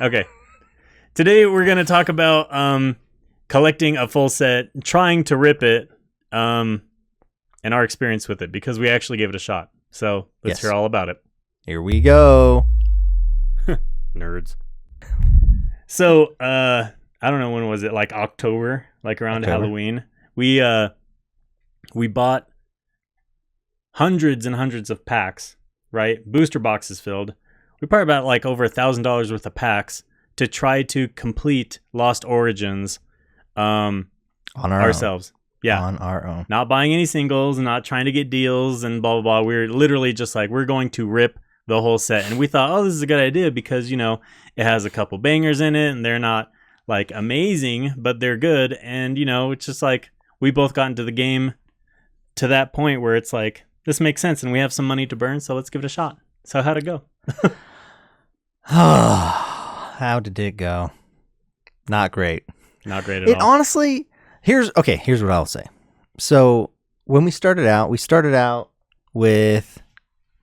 Okay. Today we're going to talk about collecting a full set, trying to rip it, and our experience with it because we actually gave it a shot. So let's hear all about it. Here we go. Nerds. So, I don't know, when was it? Like October, like around Halloween. We bought hundreds and hundreds of packs, right? Booster boxes filled. We probably bought like over $1,000 worth of packs to try to complete Lost Origins On our ourselves. own. Yeah. On our own. Not buying any singles, not trying to get deals and blah, blah, blah. We're literally just like, we're going to rip the whole set. And we thought, oh, this is a good idea because, you know, it has a couple bangers in it and they're not like amazing, but they're good. And, you know, it's just like we both got into the game to that point where it's like, this makes sense and we have some money to burn, so let's give it a shot. So how'd it go? How did it go? Not great. Not great at all. Honestly, here's what I'll say. So when we started out with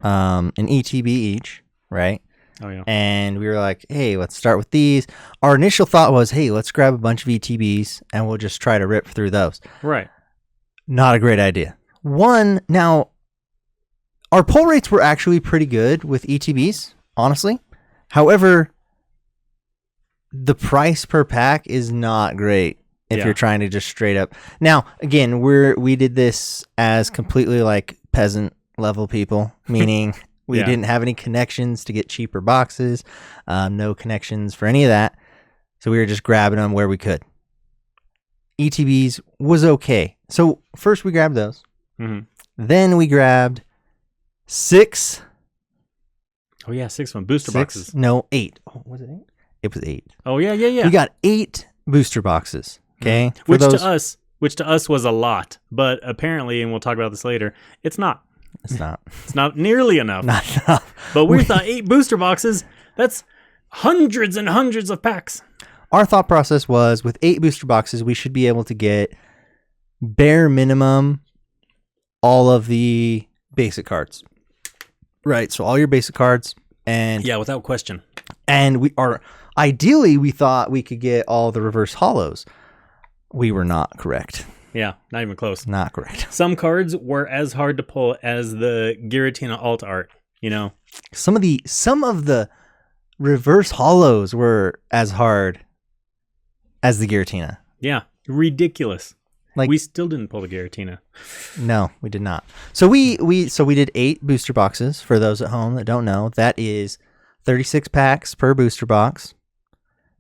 an ETB each, right? Oh yeah. And we were like, hey, let's start with these. Our initial thought was, hey, let's grab a bunch of ETBs and we'll just try to rip through those. Right. Not a great idea. Now, our pull rates were actually pretty good with ETBs, honestly. However, the price per pack is not great if you're trying to just straight up. Now, again, we did this as completely like peasant level people, meaning we didn't have any connections to get cheaper boxes, no connections for any of that. So we were just grabbing them where we could. ETBs was okay. So first we grabbed those. Mm-hmm. Then we grabbed 6. Oh yeah, 6 booster boxes. No, 8. Oh, was it 8? It was 8. Oh yeah. We got 8 booster boxes. Okay, mm-hmm. Which to us was a lot, but apparently, and we'll talk about this later, it's not. It's not. It's not nearly enough. Not enough. But we thought 8 booster boxes. That's hundreds and hundreds of packs. Our thought process was with 8 booster boxes, we should be able to get bare minimum all of the basic cards. Right. So all your basic cards and without question. And ideally we thought we could get all the reverse hollows. We were not correct. Yeah, not even close. Not correct. Some cards were as hard to pull as the Giratina alt art, you know. Some of the reverse hollows were as hard as the Giratina. Yeah, ridiculous. Like we still didn't pull the Giratina. No, we did not. So we did 8 booster boxes. For those at home that don't know, that is 36 packs per booster box.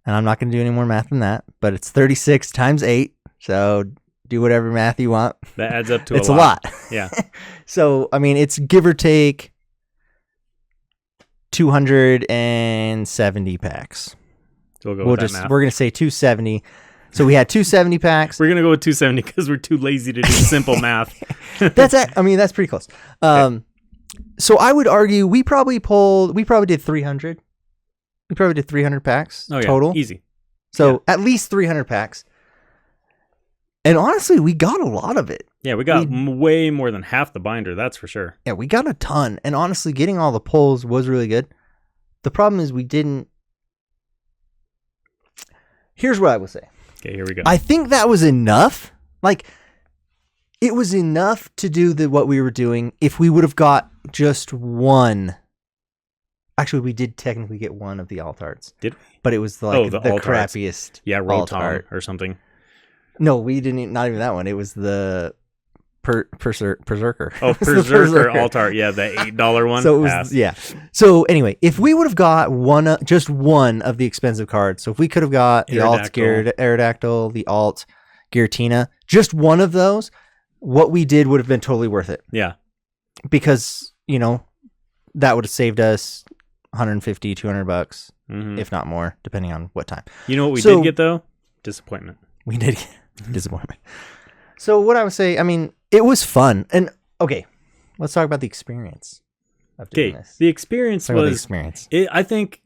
And I'm not going to do any more math than that, but it's 36 times 8. So do whatever math you want. That adds up to it's a lot. Yeah. So, I mean, it's give or take 270 packs. So we're going to say 270. So we had 270 packs. We're going to go with 270 because we're too lazy to do simple math. That's pretty close. Okay. So I would argue we probably did 300. We probably did 300 packs total. Easy. So at least 300 packs. And honestly, we got a lot of it. Yeah, we got way more than half the binder, that's for sure. Yeah, we got a ton. And honestly, getting all the pulls was really good. The problem is we didn't... Here's what I will say. Okay, here we go. I think that was enough. Like, it was enough to do what we were doing if we would have got just one. Actually, we did technically get one of the alt arts. Did we? But it was the crappiest. Yeah, Rotom or something. No, we didn't. Not even that one. It was the Berserker. Oh, Berserker alt art. Yeah, the $8 one. So it was, So anyway, if we would have got just one of the expensive cards, so if we could have got the alt Aerodactyl, the alt Giratina, just one of those, what we did would have been totally worth it. Yeah. Because, that would have saved us $150, $200, if not more, depending on what time. You know what we did get, though? Disappointment. We did get disappointment. So what I would say, I mean, it was fun. And, okay, let's talk about the experience of doing this. The experience was... the experience. I think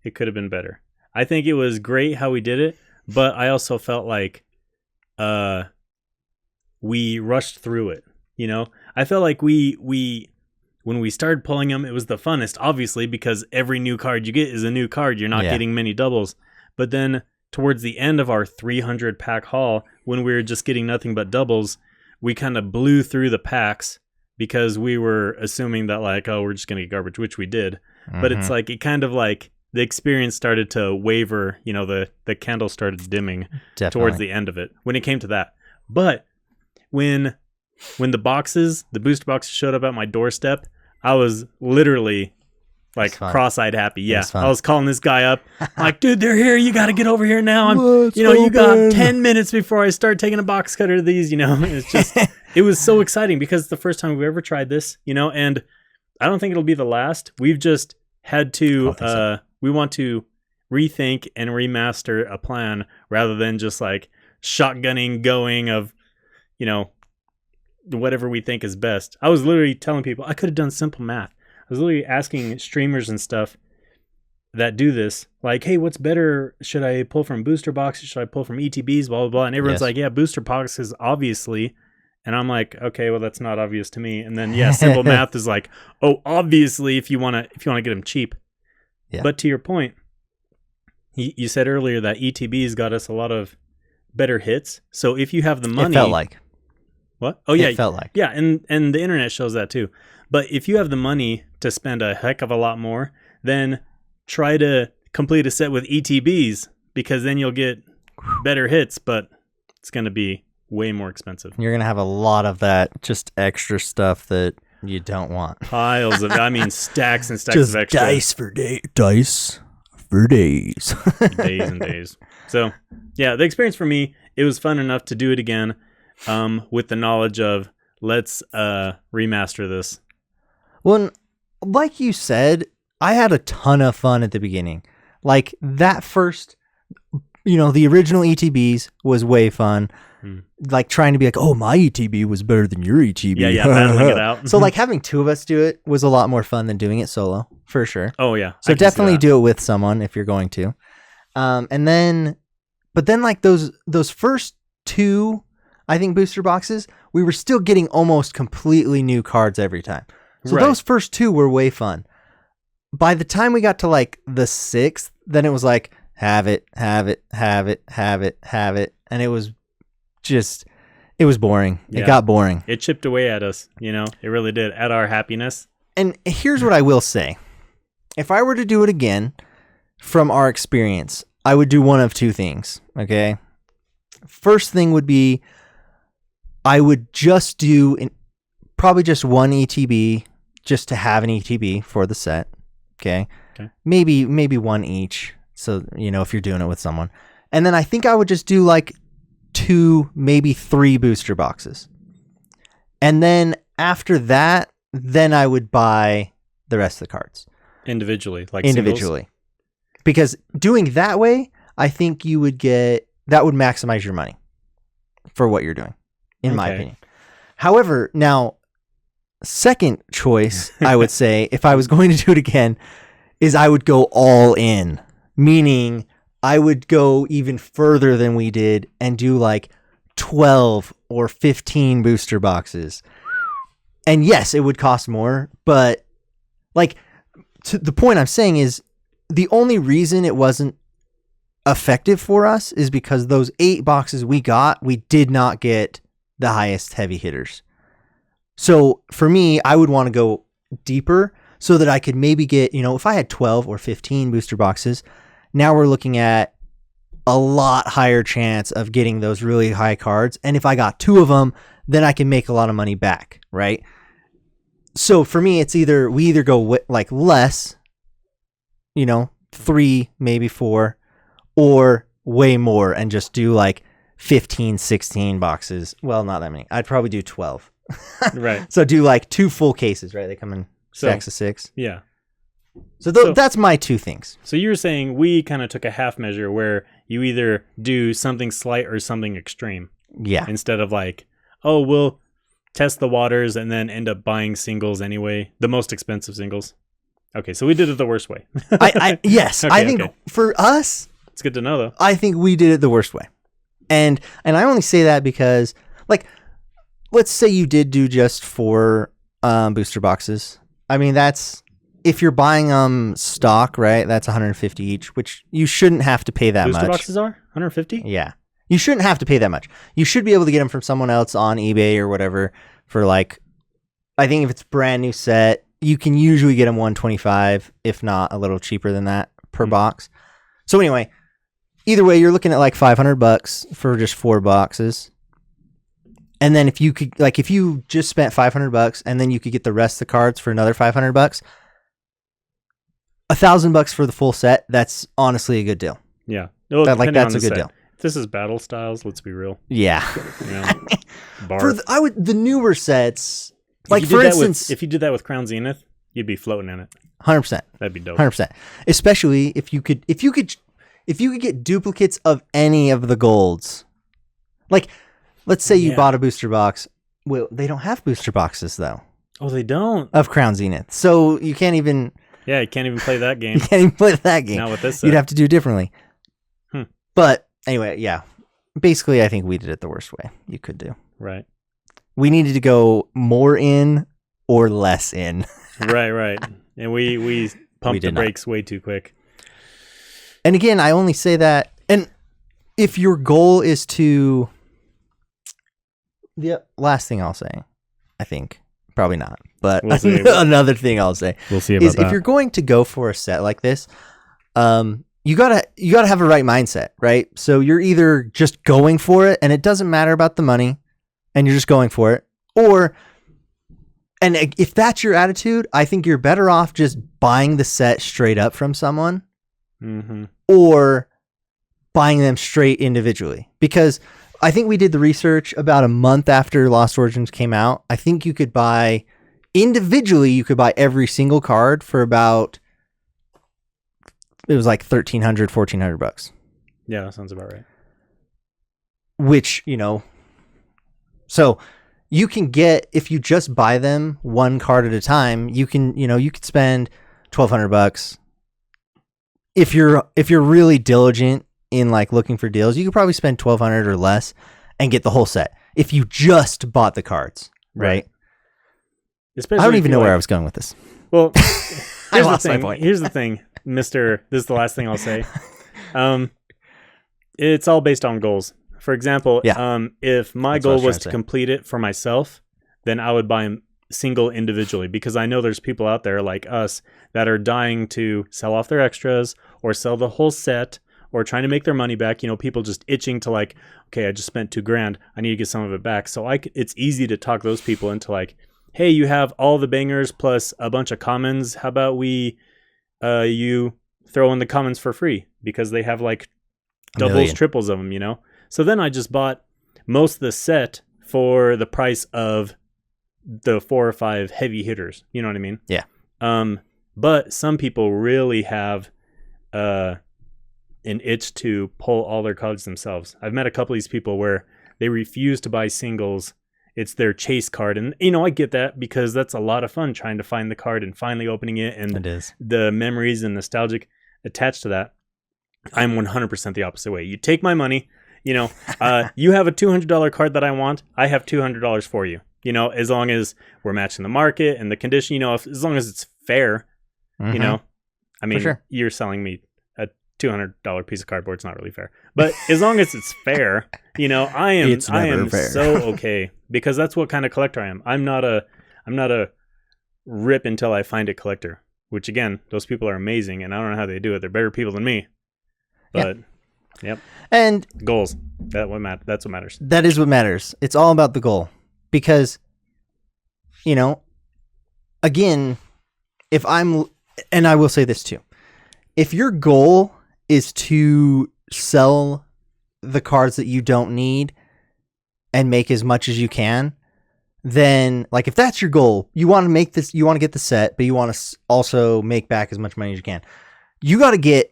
it could have been better. I think it was great how we did it, but I also felt like we rushed through it, I felt like we when we started pulling them, it was the funnest, obviously, because every new card you get is a new card. You're not getting many doubles. But then towards the end of our 300 pack haul, when we were just getting nothing but doubles, we kind of blew through the packs because we were assuming that like, oh, we're just going to get garbage, which we did. But it's like, it kind of like the experience started to waver, you know, the candle started dimming towards the end of it when it came to that. But when the booster boxes showed up at my doorstep, I was literally like cross-eyed happy. Yeah, I was calling this guy up. I'm like, dude, they're here. You got to get over here now. You got 10 minutes before I start taking a box cutter to these, you know. It's just, it was so exciting because it's the first time we've ever tried this, you know, and I don't think it'll be the last. We've just had to, we want to rethink and remaster a plan rather than just like shotgunning going of, you know, whatever we think is best. I was literally telling people I could have done simple math. I was literally asking streamers and stuff that do this, like, hey, what's better? Should I pull from booster boxes? Should I pull from ETBs? Blah, blah, blah. And everyone's like, yeah, booster boxes, obviously. And I'm like, okay, well, that's not obvious to me. And then, yeah, simple math is like, oh, obviously, if you want to get them cheap. Yeah. But to your point, you said earlier that ETBs got us a lot of better hits. So if you have the money, it felt like. What? Oh, yeah. It felt like. Yeah, and the internet shows that too. But if you have the money to spend a heck of a lot more, then try to complete a set with ETBs, because then you'll get better hits, but it's going to be way more expensive. You're going to have a lot of that just extra stuff that you don't want. Piles of, I mean, stacks and stacks just of extra. Dice for days. Days and days. So, yeah, the experience for me, it was fun enough to do it again. With the knowledge of let's remaster this. Well, like you said, I had a ton of fun at the beginning. Like that first, you know, the original ETBs was way fun. Like trying to be like, oh, my ETB was better than your ETB. Yeah, battling it out. So like having two of us do it was a lot more fun than doing it solo, for sure. Oh yeah. So definitely do it with someone if you're going to. But then like those first two, I think, booster boxes, we were still getting almost completely new cards every time. So those first two were way fun. By the time we got to like the sixth, then it was like, have it. And it was just, it was boring. Yeah. It got boring. It chipped away at us, you know, it really did, at our happiness. And here's what I will say. If I were to do it again, from our experience, I would do one of two things, okay? First thing would be, I would just do probably just one ETB, just to have an ETB for the set. Okay. Maybe one each. So, you know, if you're doing it with someone. And then I think I would just do like 2, maybe 3 booster boxes. And then after that, then I would buy the rest of the cards. Individually. Singles? Because doing that way, I think that would maximize your money for what you're doing. In my opinion. However, now, second choice, I would say, if I was going to do it again, is I would go all in. Meaning, I would go even further than we did and do like 12 or 15 booster boxes. And yes, it would cost more, but like, the point I'm saying is, the only reason it wasn't effective for us is because those 8 boxes we got, we did not get the highest heavy hitters. So for me, I would want to go deeper so that I could maybe get, you know, if I had 12 or 15 booster boxes, now we're looking at a lot higher chance of getting those really high cards. And if I got 2 of them, then I can make a lot of money back, right? So for me, it's we either go like less, you know, 3, maybe 4, or way more and just do like 15, 16 boxes. Well, not that many. I'd probably do 12. Right. So do like 2 full cases, right? They come in stacks of 6. Yeah. So that's my 2 things. So you were saying we kind of took a half measure where you either do something slight or something extreme. Yeah. Instead of like, oh, we'll test the waters and then end up buying singles anyway, the most expensive singles. Okay, so we did it the worst way. Yes. I think for us, it's good to know though. I think we did it the worst way. And I only say that because, like, let's say you did do just 4 booster boxes I mean, that's if you're buying stock, right? That's 150 each, which you shouldn't have to pay that Booster much. boxes are 150. Yeah. You shouldn't have to pay that much. You should be able to get them from someone else on eBay or whatever for like, I think if it's brand new set, you can usually get them 125, if not a little cheaper than that per box. So anyway, either way, you're looking at like $500 for just 4 boxes. And then if you could, like, if you just spent $500 and then you could get the rest of the cards for another $500, $1,000 for the full set. That's honestly a good deal. Yeah. Well, That's depending a on the good set. deal. If this is battle styles, let's be real. Yeah. You know, For barf. the newer sets, If like you for did that instance, if you did that with Crown Zenith, you'd be floating in it. 100%. That'd be dope. 100%. Especially if you could get duplicates of any of the golds. Like, let's say you bought a booster box. Well, they don't have booster boxes though Oh, they don't. of Crown Zenith, so you can't even Yeah, you can't even play that game. play that game. Not with this set. You'd have to do it differently. Hmm. But anyway, yeah. Basically, I think we did it the worst way you could do. Right. We needed to go more in or less in. Right. And we pumped the did not. brakes way too quick. And again, I only say that, and if your goal is to, the last thing I'll say, I think, probably not, but We'll see. another thing I'll say We'll see is if you're going to go for a set like this, you gotta have a right mindset, right? So you're either just going for it and it doesn't matter about the money and you're just going for it, and if that's your attitude, I think you're better off just buying the set straight up from someone. Mm-hmm. Or buying them straight individually, because I think we did the research about a month after Lost Origins came out. I think you could buy individually. You could buy every single card for about, it was like $1,300, $1,400, Yeah, that sounds about right. which, so you can get, if you just buy them one card at a time, you could spend $1,200. If you're really diligent in like looking for deals, you could probably spend $1,200 or less and get the whole set if you just bought the cards, right? Especially I don't if even you know where like- I was going with this. Well, I here's the lost my thing. point. Here's the thing, Mister. This is the last thing I'll say. It's all based on goals. For example, if my That's what I goal was was trying to to say. complete it for myself, then I would buy them single individually, because I know there's people out there like us that are dying to sell off their extras or sell the whole set or trying to make their money back. People just itching to like, okay, I just spent $2,000. I need to get some of it back. So it's easy to talk those people into like, hey, you have all the bangers plus a bunch of commons. How about you throw in the commons for free, because they have like doubles, million. triples of them, So then I just bought most of the set for the price of the 4 or 5 heavy hitters. You know what I mean? Yeah. But some people really have an itch to pull all their cards themselves. I've met a couple of these people where they refuse to buy singles. It's their chase card. And, I get that, because that's a lot of fun trying to find the card and finally opening it, and It is. the memories and nostalgic attached to that. I'm 100% the opposite way. You take my money, you have a $200 card that I want. I have $200 for you, as long as we're matching the market and the condition, as long as it's fair, Mhm. I mean, sure. you're selling me a $200 piece of cardboard. It's not really fair, but as long as it's fair, I am It's never fair. so okay, because that's what kind of collector I am. I'm not a rip until I find it collector, which again, those people are amazing, and I don't know how they do it. They're better people than me. But yep, And goals. That's what matters. that is what matters. It's all about the goal, because, again, and I will say this too, if your goal is to sell the cards that you don't need and make as much as you can, then like if that's your goal, you want to get the set, but you want to also make back as much money as you can. You got to get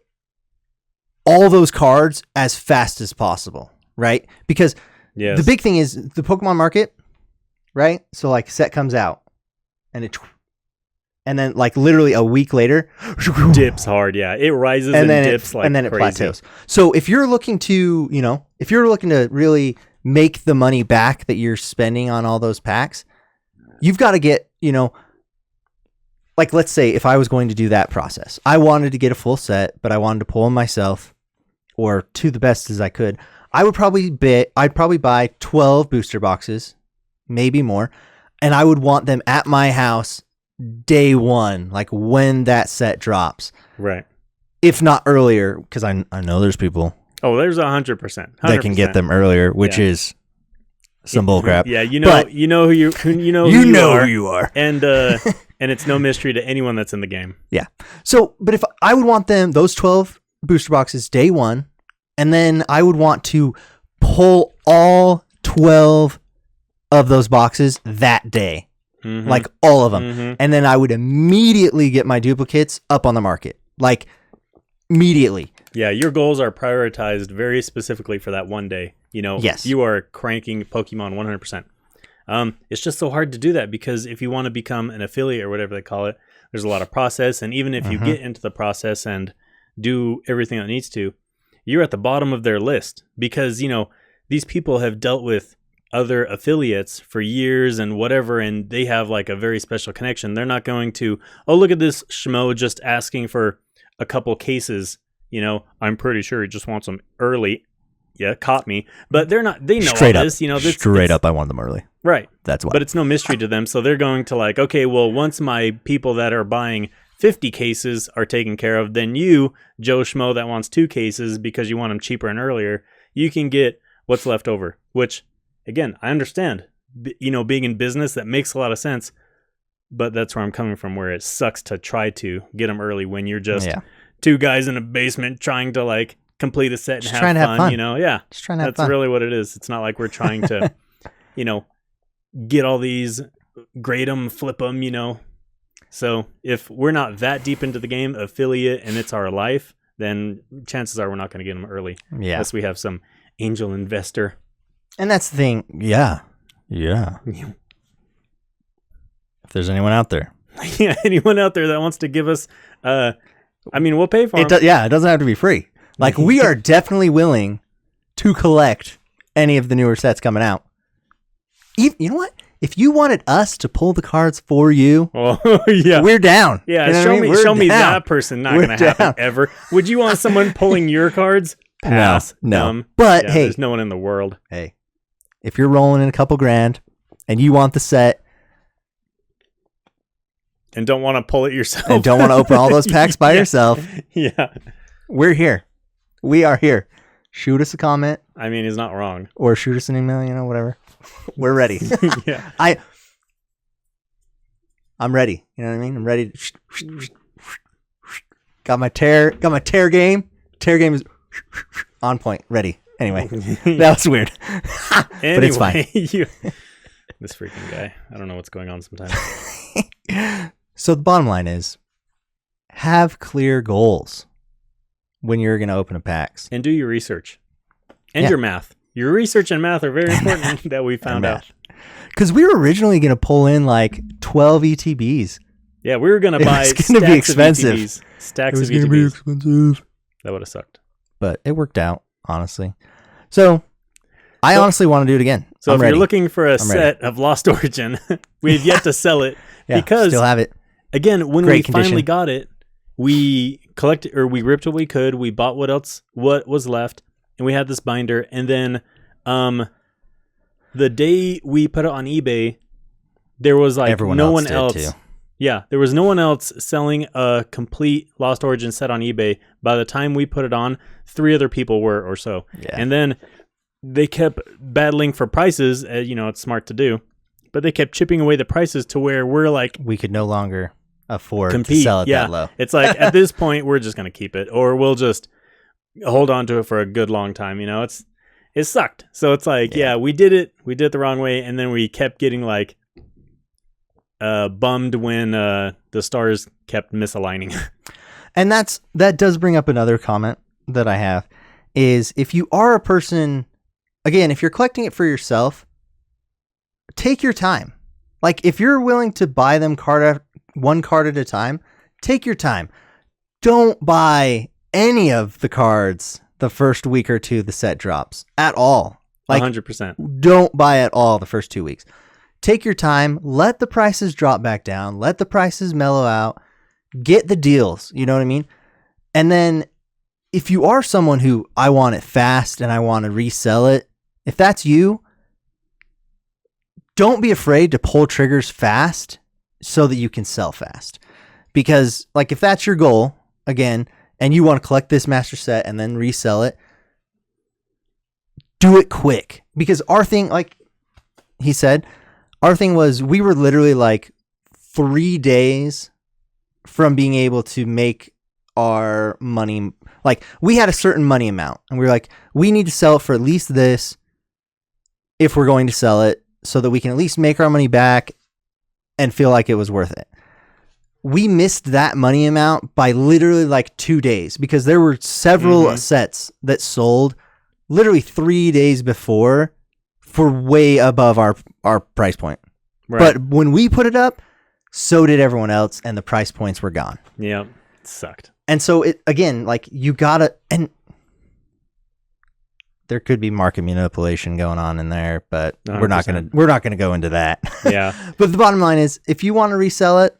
all those cards as fast as possible, right? Because Yes. the big thing is the Pokemon market, right? So like set comes out and then like literally a week later dips hard. Yeah, it rises and dips like and then it crazy. plateaus. So if you're looking to, really make the money back that you're spending on all those packs, you've got to get, like, let's say if I was going to do that process, I wanted to get a full set, but I wanted to pull them myself or to the best as I could. I'd probably buy 12 booster boxes, maybe more, and I would want them at my house day one, like when that set drops. Right. If not earlier, because I know there's people Oh, there's 100%. that can get them earlier, which is some bullcrap. Yeah, you But- know who you are, and it's no mystery to anyone that's in the game. Yeah. So, but if I would want those 12 booster boxes day one, and then I would want to pull all 12 of those boxes that day, like all of them. Mhm. And then I would immediately get my duplicates up on the market, like immediately. Yeah, your goals are prioritized very specifically for that one day. You know, Yes. you are cranking Pokemon 100%. It's just so hard to do that because if you want to become an affiliate or whatever they call it, there's a lot of process. And even if you get into the process and do everything that needs to, you're at the bottom of their list because, you know, these people have dealt with other affiliates for years and whatever, and they have like a very special connection. They're not going to, oh, look at this schmo just asking for a couple cases. You know, I'm pretty sure he just wants them early. Yeah, caught me. But they're not, they know Straight all up, this. You know, straight up, I want them early. Right. That's why. But it's no mystery to them. So they're going to like, okay, well, once my people that are buying 50 cases are taken care of, then you, Joe Schmo, that wants 2 cases because you want them cheaper and earlier, you can get what's left over, which, again, I understand. You know, being in business, that makes a lot of sense. But that's where I'm coming from, where it sucks to try to get them early when you're just 2 guys in a basement trying to like complete a set and Just have trying fun, to have fun. you know? Yeah. Just trying to have That's fun. really what it is. It's not like we're trying to, you know, get all these, grade them, flip them, you know. So if we're not that deep into the game, affiliate, and it's our life, then chances are we're not going to get them early. Yeah. Unless we have some angel investor. And that's the thing. Yeah. Yeah. If there's anyone out there. Yeah, anyone out there that wants to give us, I mean, we'll pay for them. It doesn't have to be free. Like, we are definitely willing to collect any of the newer sets coming out. You know what? If you wanted us to pull the cards for you, Oh, yeah. we're down. Yeah, You know what show I mean? me We're show me down. that person. Not We're going to happen down. ever. Would you want someone pulling your cards? Pass. No. Dumb. But Yeah, hey, there's no one in the world. hey, if you're rolling in a couple grand and you want the set And don't want to pull it yourself. and don't want to open all those packs by Yeah. yourself, Yeah. we're here. We are here. Shoot us a comment I mean, he's not wrong. or shoot us an email, you know, whatever. We're ready. Yeah. I'm ready. You know what I mean? I'm ready. Got my tear game. Tear game is on point. Ready. Anyway, that was weird. But it's fine. This freaking guy. I don't know what's going on sometimes. So the bottom line is, have clear goals when you're going to open a packs. And do your research. And Yeah. your math. Your research and math are very important that we found out. Because we were originally going to pull in like 12 ETBs. Yeah, we were going to It buy was gonna be stacks of expensive. ETBs. Stacks of ETBs. expensive. That would have sucked. But it worked out, honestly. So I honestly want to do it again. So I'm if ready. you're looking for a ready. set of Lost Origin, we've yet to sell it Yeah, because still have it. again, when Great we condition. finally got it, we collected or we ripped what we could. We bought what was left, and we had this binder. And then, the day we put it on eBay, there was like Everyone no else one did, else. too. Yeah, there was no one else selling a complete Lost Origin set on eBay. By the time we put it on, 3 other people were or so. Yeah. And then they kept battling for prices. You know, it's smart to do. But they kept chipping away the prices to where we're like, We could no longer afford compete. to sell it Yeah. that low. It's like at this point, we're just going to keep it, or we'll just hold on to it for a good long time. You know, it sucked. So it's like, yeah, we did it the wrong way. And then we kept getting like, bummed when the stars kept misaligning. And that does bring up another comment that I have is if you are a person, again, if you're collecting it for yourself, take your time. Like if you're willing to buy them one card at a time, take your time. Don't buy any of the cards the first week or two the set drops at all. Like 100%. don't buy at all the first 2 weeks. take your time, let the prices drop back down, let the prices mellow out, get the deals. You know what I mean? And then if you are someone who I want it fast and I want to resell it, if that's you, don't be afraid to pull triggers fast so that you can sell fast. Because like if that's your goal, again, and you want to collect this master set and then resell it, do it quick. Because our thing, like he said, our thing was we were literally like 3 days from being able to make our money. Like we had a certain money amount and we were like, we need to sell it for at least this if we're going to sell it so that we can at least make our money back and feel like it was worth it. We missed that money amount by literally like 2 days because there were several sets that sold literally 3 days before for way above our price point. Right. But when we put it up, so did everyone else and the price points were gone. Yeah, it sucked. And so it, again, like you gotta, and there could be market manipulation going on in there, but 100%. we're not gonna go into that. Yeah. But the bottom line is, if you want to resell it,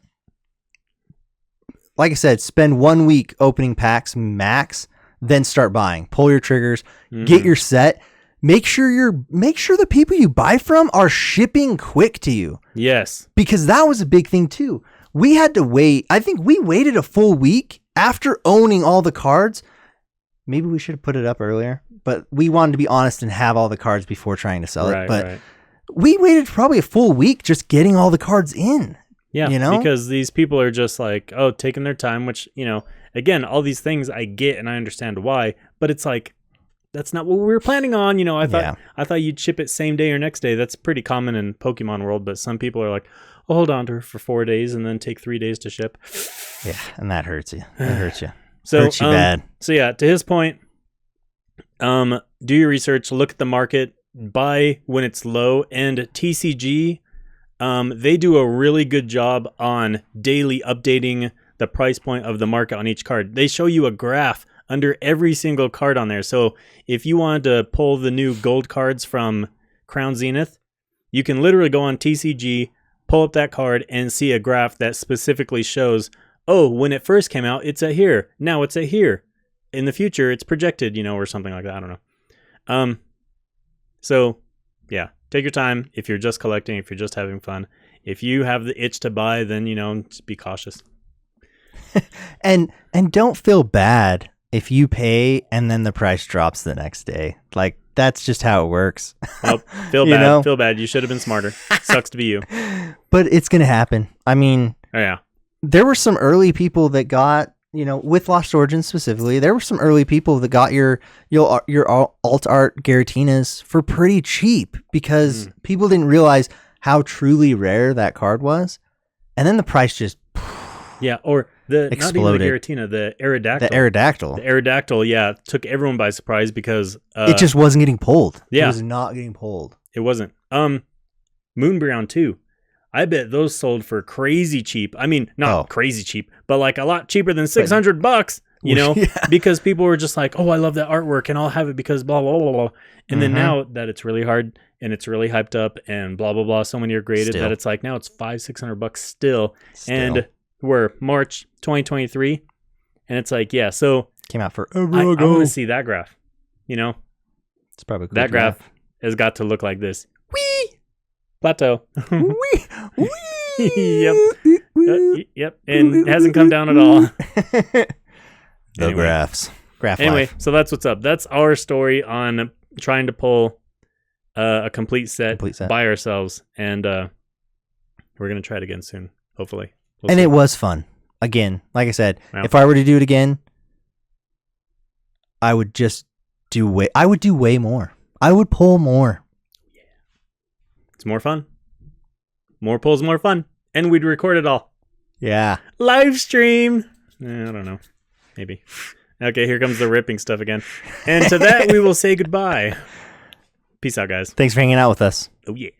like I said, spend 1 week opening packs max, then start buying. Pull your triggers, get your set. Make sure the people you buy from are shipping quick to you. Yes. Because that was a big thing too. We had to wait. I think we waited a full week after owning all the cards. Maybe we should have put it up earlier, but we wanted to be honest and have all the cards before trying to sell it. But we waited probably a full week just getting all the cards in. Yeah, you know? Because these people are just like, oh, taking their time, which, you know, again, all these things I get and I understand why, but it's like, that's not what we were planning on. You know, I thought you'd ship it same day or next day. That's pretty common in Pokemon world, but some people are like, oh, hold on to her for 4 days and then take 3 days to ship. Yeah, and that hurts you. It hurts you. So, hurts you bad. So yeah, to his point, do your research, look at the market, buy when it's low, and TCG, they do a really good job on daily updating the price point of the market on each card. They show you a graph under every single card on there. So if you wanted to pull the new gold cards from Crown Zenith, you can literally go on TCG, pull up that card, and see a graph that specifically shows, oh, when it first came out, it's at here. Now it's at here. In the future, it's projected, you know, or something like that. I don't know. So, yeah, take your time if you're just collecting, if you're just having fun. If you have the itch to buy, then, you know, just be cautious. and don't feel bad if you pay and then the price drops the next day. Like, that's just how it works. Well, feel bad. Know? Feel bad. You should have been smarter. Sucks to be you. But it's going to happen. I mean, oh, yeah. There were some early people that got, you know, with Lost Origins specifically, there were some early people that got your alt art Garatinas for pretty cheap because people didn't realize how truly rare that card was. And then the price just or the exploded. Not even the Giratina, the Aerodactyl. The Aerodactyl, yeah, took everyone by surprise because it just wasn't getting pulled. Yeah. It was not getting pulled. It wasn't. Moonbreon too. I bet those sold for crazy cheap. I mean, not crazy cheap, but like a lot cheaper than $600, you know, because people were just like, oh, I love that artwork and I'll have it because blah, blah, blah, blah. And then now that it's really hard and it's really hyped up and blah, blah, blah, so many are graded that it's like now it's $500-$600 still. And we're March 2023. And it's like, yeah, so came out for I want to see that graph, you know, it's probably cool that graph has got to look like this. Whee! Plateau. Whee! Whee! Yep. And it hasn't come down at all. The graphs. Graph anyway, life. so that's what's up. That's our story on trying to pull a complete set by ourselves. And we're going to try it again soon, hopefully. We'll see. It was fun. Again, like I said, if I were to do it again, I would just do way more. I would pull more. It's more fun. More pulls, more fun. And we'd record it all. Yeah. Live stream. I don't know. Maybe. Okay, here comes the ripping stuff again. And to that, we will say goodbye. Peace out, guys. Thanks for hanging out with us. Oh, yeah.